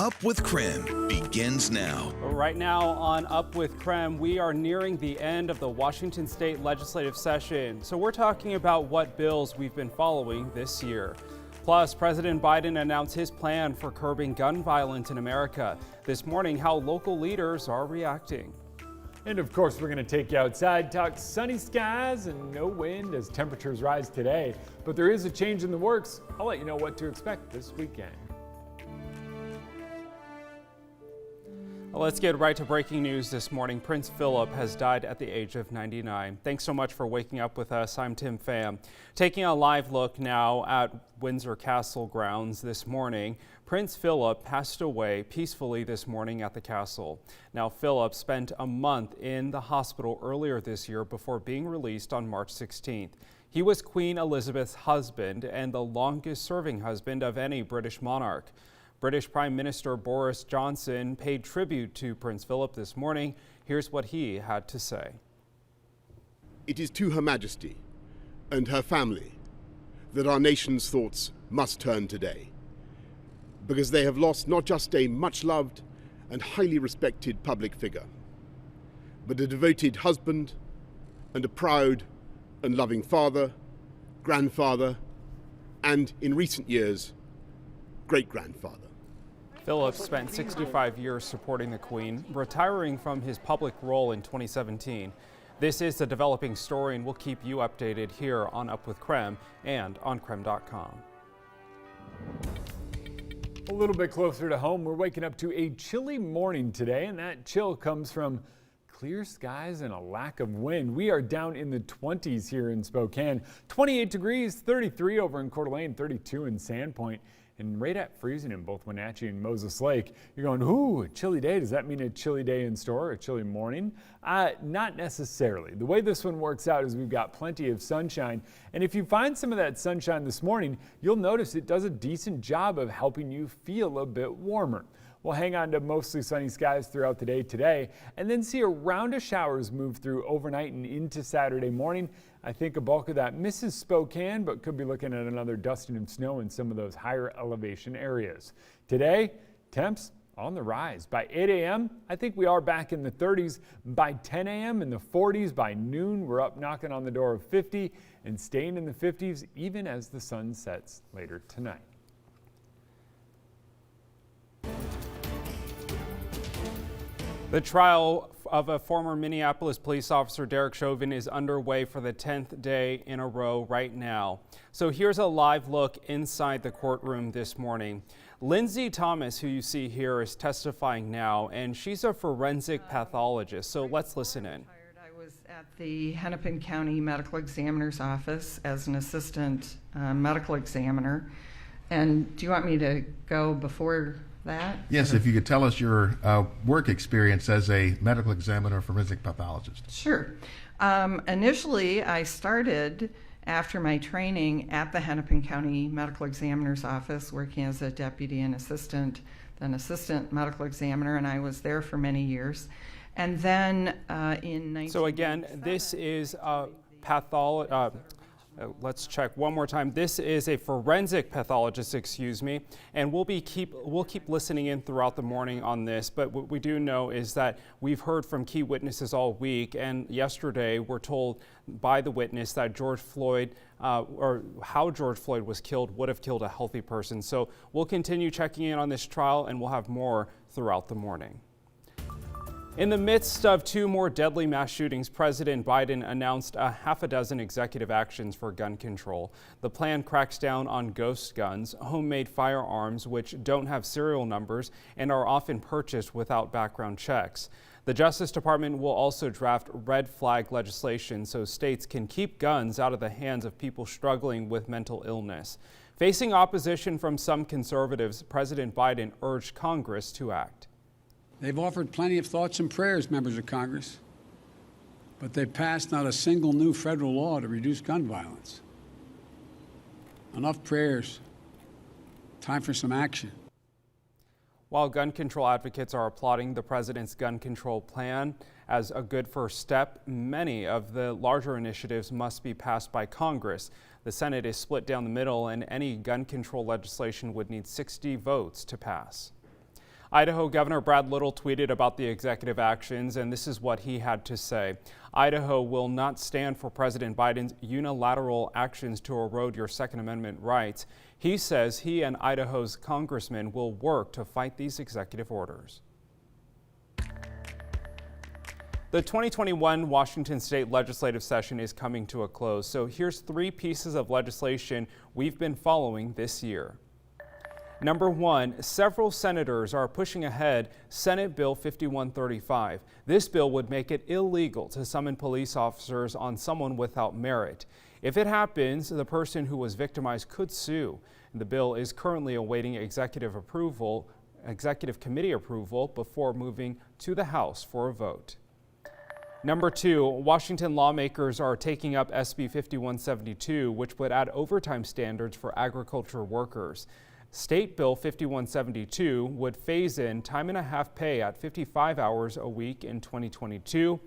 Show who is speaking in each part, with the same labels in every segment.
Speaker 1: Up with KREM begins now.
Speaker 2: Right now on Up with KREM, we are nearing the end of the Washington State legislative session. So we're talking about what bills we've been following this year. Plus, President Biden announced his plan for curbing gun violence in America. This morning, how local leaders are reacting.
Speaker 3: And of course, we're going to take you outside, talk sunny skies and no wind as temperatures rise today. But there is a change in the works. I'll let you know what to expect this weekend.
Speaker 2: Let's get right to breaking news this morning. Prince Phillip has died at the age of 99. Thanks so much for waking up with us. I'm Tim Pham. Taking a live look now at Windsor Castle grounds this morning. Prince Phillip passed away peacefully this morning at the castle. Now, Phillip spent a month in the hospital earlier this year before being released on March 16th. He was Queen Elizabeth's husband and the longest serving husband of any British monarch. British Prime Minister Boris Johnson paid tribute to Prince Phillip this morning. Here's what he had to say.
Speaker 4: It is to Her Majesty and her family that our nation's thoughts must turn today, because they have lost not just a much-loved and highly respected public figure, but a devoted husband and a proud and loving father, grandfather, and in recent years, great-grandfather.
Speaker 2: Phillip spent 65 years supporting the Queen, retiring from his public role in 2017. This is a developing story, and we'll keep you updated here on Up with KREM and on KREM.com.
Speaker 3: A little bit closer to home, we're waking up to a chilly morning today, and that chill comes from clear skies and a lack of wind. We are down in the 20s here in Spokane. 28 degrees, 33 over in Coeur d'Alene, 32 in Sandpoint, and right at freezing in both Wenatchee and Moses Lake. You're going, ooh, a chilly day. Does that mean a chilly day in store or a chilly morning? Not necessarily. The way this one works out is we've got plenty of sunshine. And if you find some of that sunshine this morning, you'll notice it does a decent job of helping you feel a bit warmer. We'll hang on to mostly sunny skies throughout the day today and then see a round of showers move through overnight and into Saturday morning. I think a bulk of that misses Spokane, but could be looking at another dusting of snow in some of those higher elevation areas. Today, temps on the rise. By 8 a.m., I think we are back in the 30s. By 10 a.m. in the 40s. By noon, we're up knocking on the door of 50 and staying in the 50s even as the sun sets later tonight.
Speaker 2: The trial of a former Minneapolis police officer, Derek Chauvin, is underway for the 10th day in a row right now. So here's a live look inside the courtroom this morning. Lindsay Thomas, who you see here, is testifying now, and she's a forensic pathologist. So let's listen in.
Speaker 5: I was at the Hennepin County Medical Examiner's office as an assistant medical examiner. And do you want me to go before that?
Speaker 6: Yes, if you could tell us your work experience as a medical examiner, forensic pathologist.
Speaker 5: Sure. Initially, I started after my training at the Hennepin County Medical Examiner's office, working as a deputy and assistant, then assistant medical examiner, and I was there for many years. And then in 1997...
Speaker 2: So again, this is a let's check one more time. This is a forensic pathologist, and we'll keep listening in throughout the morning on this. But what we do know is that we've heard from key witnesses all week, and yesterday we're told by the witness that George Floyd, or how George Floyd was killed, would have killed a healthy person. So we'll continue checking in on this trial, and we'll have more throughout the morning. In the midst of two more deadly mass shootings, President Biden announced a half a dozen executive actions for gun control. The plan cracks down on ghost guns, homemade firearms which don't have serial numbers and are often purchased without background checks. The Justice Department will also draft red flag legislation so states can keep guns out of the hands of people struggling with mental illness. Facing opposition from some conservatives, President Biden urged Congress to act.
Speaker 7: They've offered plenty of thoughts and prayers, members of Congress, but they've passed not a single new federal law to reduce gun violence. Enough prayers. Time for some action.
Speaker 2: While gun control advocates are applauding the president's gun control plan as a good first step, many of the larger initiatives must be passed by Congress. The Senate is split down the middle, and any gun control legislation would need 60 votes to pass. Idaho Governor Brad Little tweeted about the executive actions, and this is what he had to say. Idaho will not stand for President Biden's unilateral actions to erode your Second Amendment rights. He says he and Idaho's congressmen will work to fight these executive orders. The 2021 Washington State legislative session is coming to a close, so here's 3 pieces of legislation we've been following this year. Number 1, several senators are pushing ahead Senate Bill 5135. This bill would make it illegal to summon police officers on someone without merit. If it happens, the person who was victimized could sue. The bill is currently awaiting executive committee approval before moving to the House for a vote. Number 2, Washington lawmakers are taking up SB 5172, which would add overtime standards for agriculture workers. State Bill 5172 would phase in time-and-a-half pay at 55 hours a week in 2022,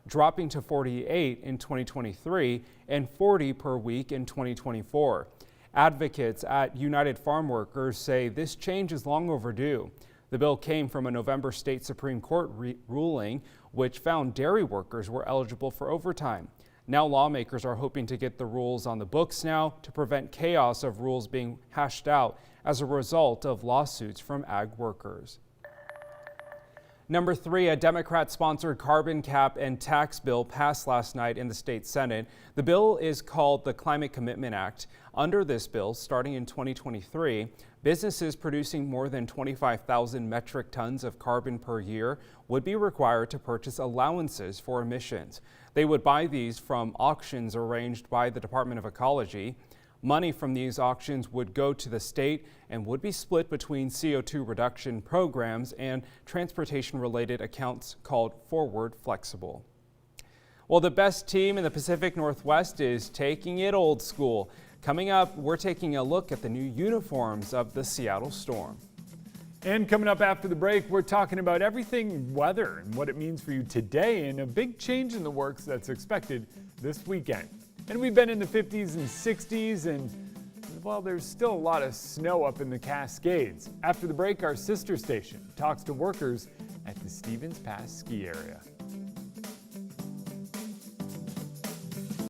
Speaker 2: dropping to 48 in 2023 and 40 per week in 2024. Advocates at United Farm Workers say this change is long overdue. The bill came from a November state Supreme Court ruling, which found dairy workers were eligible for overtime. Now lawmakers are hoping to get the rules on the books now to prevent chaos of rules being hashed out as a result of lawsuits from ag workers. Number 3, a Democrat-sponsored carbon cap and tax bill passed last night in the state Senate. The bill is called the Climate Commitment Act. Under this bill, starting in 2023, businesses producing more than 25,000 metric tons of carbon per year would be required to purchase allowances for emissions. They would buy these from auctions arranged by the Department of Ecology. Money from these auctions would go to the state and would be split between CO2 reduction programs and transportation-related accounts called Forward Flexible. Well, the best team in the Pacific Northwest is taking it old school. Coming up, we're taking a look at the new uniforms of the Seattle Storm.
Speaker 3: And coming up after the break, we're talking about everything weather and what it means for you today and a big change in the works that's expected this weekend. And we've been in the 50s and 60s and, well, there's still a lot of snow up in the Cascades. After the break, our sister station talks to workers at the Stevens Pass ski area.